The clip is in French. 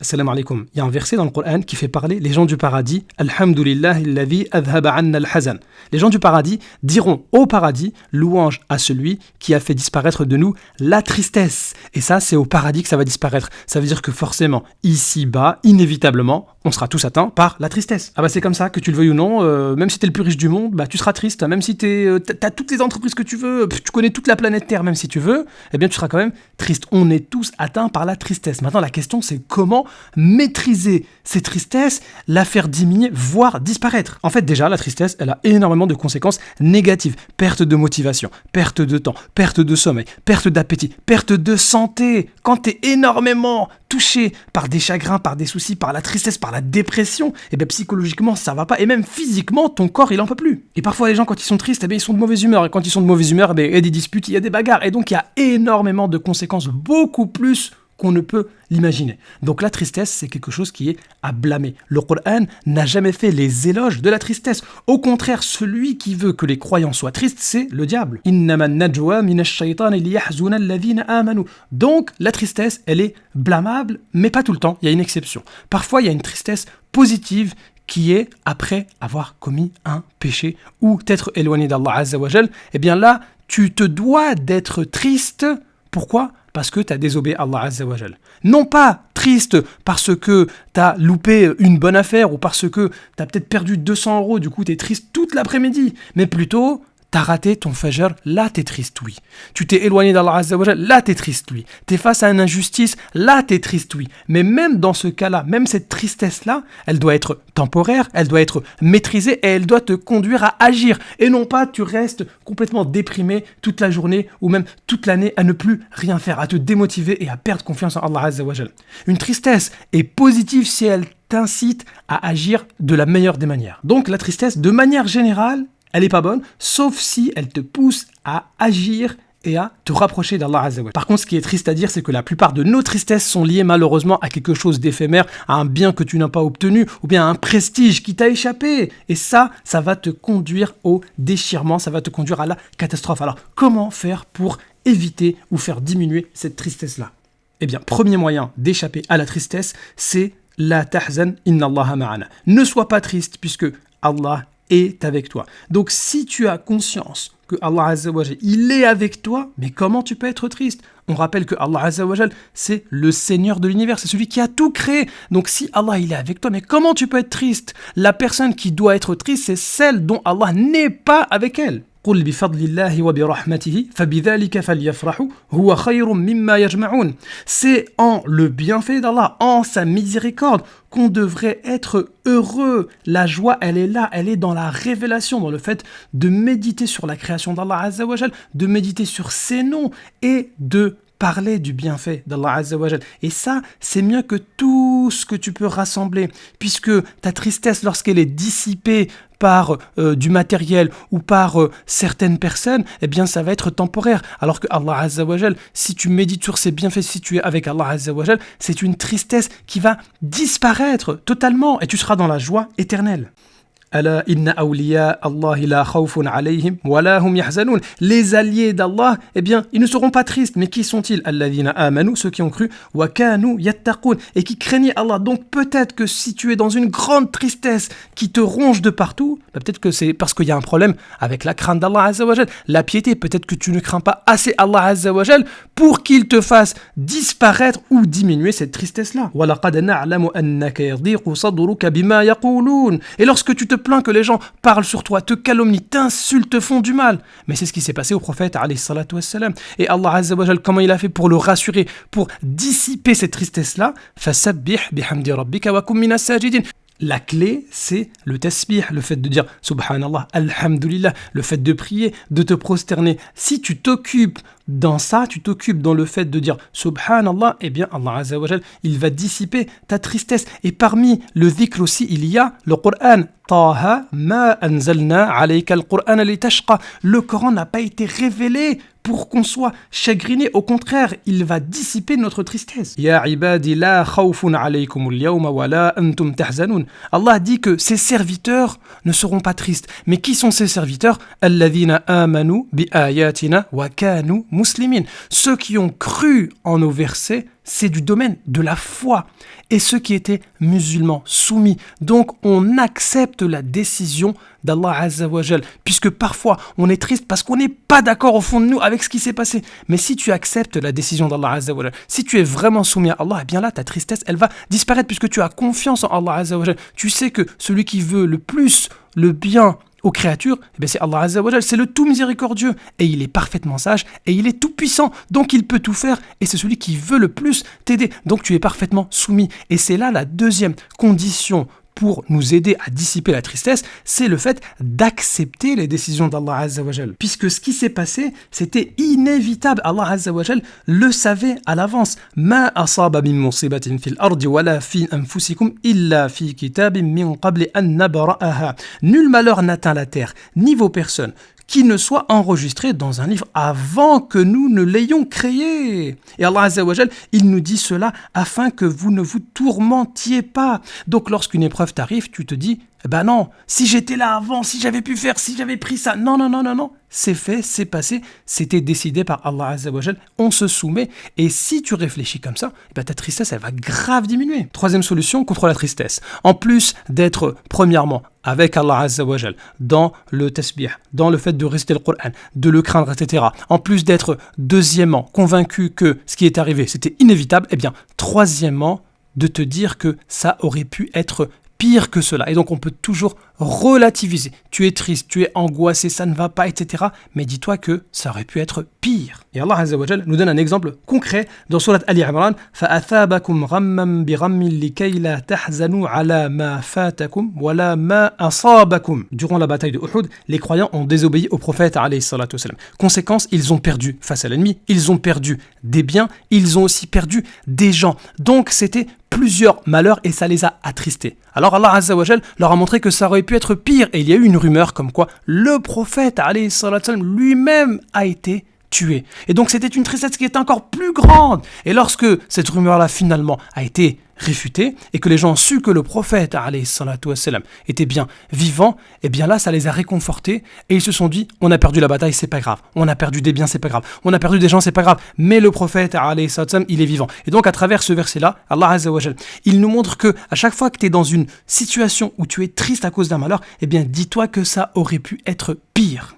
Assalamu alaikum. Il y a un verset dans le Coran qui fait parler les gens du paradis. Alhamdulillahi alladhi adhaba anna al-hazan. Les gens du paradis diront au paradis louange à celui qui a fait disparaître de nous la tristesse. Et ça, c'est au paradis que ça va disparaître. Ça veut dire que forcément, ici-bas, inévitablement, on sera tous atteints par la tristesse. Ah bah c'est comme ça, que tu le veuilles ou non, même si t'es le plus riche du monde, bah tu seras triste. Même si t'as toutes les entreprises que tu veux, tu connais toute la planète Terre, même si tu veux, eh bien tu seras quand même triste. On est tous atteints par la tristesse. Maintenant, la question, c'est comment maîtriser ces tristesses, la faire diminuer, voire disparaître. En fait, déjà, la tristesse, elle a énormément de conséquences négatives. Perte de motivation, perte de temps, perte de sommeil, perte d'appétit, perte de santé. Quand t'es énormément touché par des chagrins, par des soucis, par la tristesse, par la dépression, et bien psychologiquement, ça va pas. Et même physiquement, ton corps, il en peut plus. Et parfois, les gens, quand ils sont tristes, eh bien, ils sont de mauvaise humeur. Et quand ils sont de mauvaise humeur, eh bien, il y a des disputes, il y a des bagarres. Et donc, il y a énormément de conséquences, beaucoup plus qu'on ne peut l'imaginer. Donc la tristesse, c'est quelque chose qui est à blâmer. Le Coran n'a jamais fait les éloges de la tristesse. Au contraire, celui qui veut que les croyants soient tristes, c'est le diable. Donc la tristesse, elle est blâmable, mais pas tout le temps. Il y a une exception. Parfois, il y a une tristesse positive qui est après avoir commis un péché ou t'être éloigné d'Allah Azza wa Jal. Eh bien là, tu te dois d'être triste. Pourquoi ? Parce que tu as désobéi à Allah Azza wa Jal. Non pas triste parce que tu as loupé une bonne affaire ou parce que tu as peut-être perdu 200 €, du coup tu es triste toute l'après-midi, mais plutôt t'as raté ton fajr, là t'es triste, oui. Tu t'es éloigné d'Allah Azza wa Jal, là t'es triste, oui. T'es face à une injustice, là t'es triste, oui. Mais même dans ce cas-là, même cette tristesse-là, elle doit être temporaire, elle doit être maîtrisée et elle doit te conduire à agir. Et non pas tu restes complètement déprimé toute la journée ou même toute l'année à ne plus rien faire, à te démotiver et à perdre confiance en Allah Azza wa Jal. Une tristesse est positive si elle t'incite à agir de la meilleure des manières. Donc la tristesse, de manière générale, elle n'est pas bonne, sauf si elle te pousse à agir et à te rapprocher d'Allah Azza wa Jalla. Par contre, ce qui est triste à dire, c'est que la plupart de nos tristesses sont liées malheureusement à quelque chose d'éphémère, à un bien que tu n'as pas obtenu, ou bien à un prestige qui t'a échappé. Et ça va te conduire au déchirement, ça va te conduire à la catastrophe. Alors, comment faire pour éviter ou faire diminuer cette tristesse-là ? Eh bien, premier moyen d'échapper à la tristesse, c'est la tahzan inna Allaha ma'ana. Ne sois pas triste puisque Allah est avec toi. Donc si tu as conscience que Allah Azza wa Jal, il est avec toi, mais comment tu peux être triste ? On rappelle que Allah Azza wa Jal, c'est le Seigneur de l'univers, c'est celui qui a tout créé. Donc si Allah il est avec toi, mais comment tu peux être triste ? La personne qui doit être triste, c'est celle dont Allah n'est pas avec elle. قل بفضل الله وبرحمته فبذلك فليفرحوا هو خير مما يجمعون. C'est en le bienfait d'Allah, en sa miséricorde, qu'on devrait être heureux. La joie, elle est là, elle est dans la révélation, dans le fait de méditer sur la création d'Allah Azza wa Jal, de méditer sur ses noms et de parler du bienfait d'Allah Azza wa Jal. Et ça, c'est mieux que tout ce que tu peux rassembler, puisque ta tristesse, lorsqu'elle est dissipée par du matériel ou par certaines personnes, eh bien ça va être temporaire. Alors que Allah Azza wa Jal, si tu médites sur ses bienfaits, si tu es avec Allah Azza wa Jal, c'est une tristesse qui va disparaître totalement et tu seras dans la joie éternelle. Ala inna awliya Allah la khawfun alayhim wa la hum yahzanun. Les alliés d'Allah, eh bien, ils ne seront pas tristes, mais qui sont-ils ? Alladhina amanu, ceux qui ont cru, wa kanu yattaqun, et qui craignaient Allah. Donc peut-être que si tu es dans une grande tristesse qui te ronge de partout, peut-être que c'est parce qu'il y a un problème avec la crainte d'Allah Azza wa Jal, la piété. Peut-être que tu ne crains pas assez Allah Azza wa Jal pour qu'il te fasse disparaître ou diminuer cette tristesse-là. Wa laqad na'lamu annaka yadhiqu sadruka bima yaqulun. Et lorsque tu te plains que les gens parlent sur toi, te calomnient, t'insultent, te font du mal. Mais c'est ce qui s'est passé au prophète, alayhi salatu wassalam. Et Allah Azza wa Jal, comment il a fait pour le rassurer, pour dissiper cette tristesse-là ? Fasabbih bihamdi rabbika wa kum minas sajidin. La clé, c'est le tasbih, le fait de dire Subhanallah, Alhamdulillah, le fait de prier, de te prosterner. Si tu t'occupes dans ça, tu t'occupes dans le fait de dire Subhanallah, eh bien Allah Azza wa Jal, il va dissiper ta tristesse. Et parmi le dhikr aussi, il y a le Coran. Taha ma anzalna alayka al-Qur'an litashqa. Le Coran n'a pas été révélé pour qu'on soit chagriné. Au contraire, il va dissiper notre tristesse. Ya ibadi la khawfun alaykum al-yawma wa la antum tahzanun. Allah dit que ses serviteurs ne seront pas tristes. Mais qui sont ces serviteurs ? Alladhina amanu bi ayatina wa kanu muslimin. Ceux qui ont cru en nos versets, c'est du domaine de la foi. Et ceux qui étaient musulmans, soumis. Donc on accepte la décision d'Allah Azza wa Jal, puisque parfois on est triste parce qu'on n'est pas d'accord au fond de nous avec ce qui s'est passé. Mais si tu acceptes la décision d'Allah Azza wa Jal, si tu es vraiment soumis à Allah, eh bien là ta tristesse elle va disparaître puisque tu as confiance en Allah Azza wa Jal. Tu sais que celui qui veut le plus le bien aux créatures, eh bien c'est Allah Azza wa Jal, c'est le tout miséricordieux et il est parfaitement sage et il est tout puissant, donc il peut tout faire et c'est celui qui veut le plus t'aider, donc tu es parfaitement soumis. Et c'est là la deuxième condition pour nous aider à dissiper la tristesse, c'est le fait d'accepter les décisions d'Allah Azza wa Jal. Puisque ce qui s'est passé, c'était inévitable. Allah Azza wa Jal le savait à l'avance. Ma asaba min musibatin fil ardi wala fi anfusikum illa fi kitabin min qabli an nabra'aha. Nul malheur n'atteint la terre, ni vos personnes, qui ne soit enregistré dans un livre avant que nous ne l'ayons créé. Et Allah Azza wa Jal, il nous dit cela afin que vous ne vous tourmentiez pas. Donc lorsqu'une épreuve t'arrive, tu te dis, ben non, si j'étais là avant, si j'avais pu faire, si j'avais pris ça. Non, non, non, non, non. C'est fait, c'est passé, c'était décidé par Allah Azza wa Jal. On se soumet. Et si tu réfléchis comme ça, ben ta tristesse, elle va grave diminuer. Troisième solution contre la tristesse. En plus d'être, premièrement, avec Allah Azza wa Jal, dans le tasbih, dans le fait de réciter le Coran, de le craindre, etc. En plus d'être, deuxièmement, convaincu que ce qui est arrivé, c'était inévitable, eh bien, troisièmement, de te dire que ça aurait pu être pire que cela. Et donc on peut toujours relativiser. Tu es triste, tu es angoissé, ça ne va pas, etc. Mais dis-toi que ça aurait pu être pire. Et Allah Azza wa Jal nous donne un exemple concret dans Surat Ali Imran. فَأَثَابَكُمْ غَمًّا بِغَمٍّ لِكَيْ لَا تَحْزَنُوا عَلَى مَا فَاتَكُمْ وَلَا مَا أَصَابَكُمْ. Durant la bataille de Uhud, les croyants ont désobéi au prophète alayhi salatu wassalam. Conséquence, ils ont perdu face à l'ennemi, ils ont perdu des biens, ils ont aussi perdu des gens. Donc c'était plusieurs malheurs et ça les a attristés. Alors Allah Azza wa Jal leur a montré que ça aurait pu être pire et il y a eu une rumeur comme quoi le prophète alayhi salatu wassalam lui-même a été tué. Et donc c'était une tristesse qui était encore plus grande. Et lorsque cette rumeur-là finalement a été réfutée et que les gens ont su que le prophète alayhi salatu wassalam était bien vivant, et bien là ça les a réconfortés et ils se sont dit on a perdu la bataille, c'est pas grave, on a perdu des biens, c'est pas grave, on a perdu des gens, c'est pas grave, mais le prophète alayhi salatu wassalam il est vivant. Et donc à travers ce verset-là, Allah Azza wa Jal, il nous montre que à chaque fois que tu es dans une situation où tu es triste à cause d'un malheur, eh bien dis-toi que ça aurait pu être pire.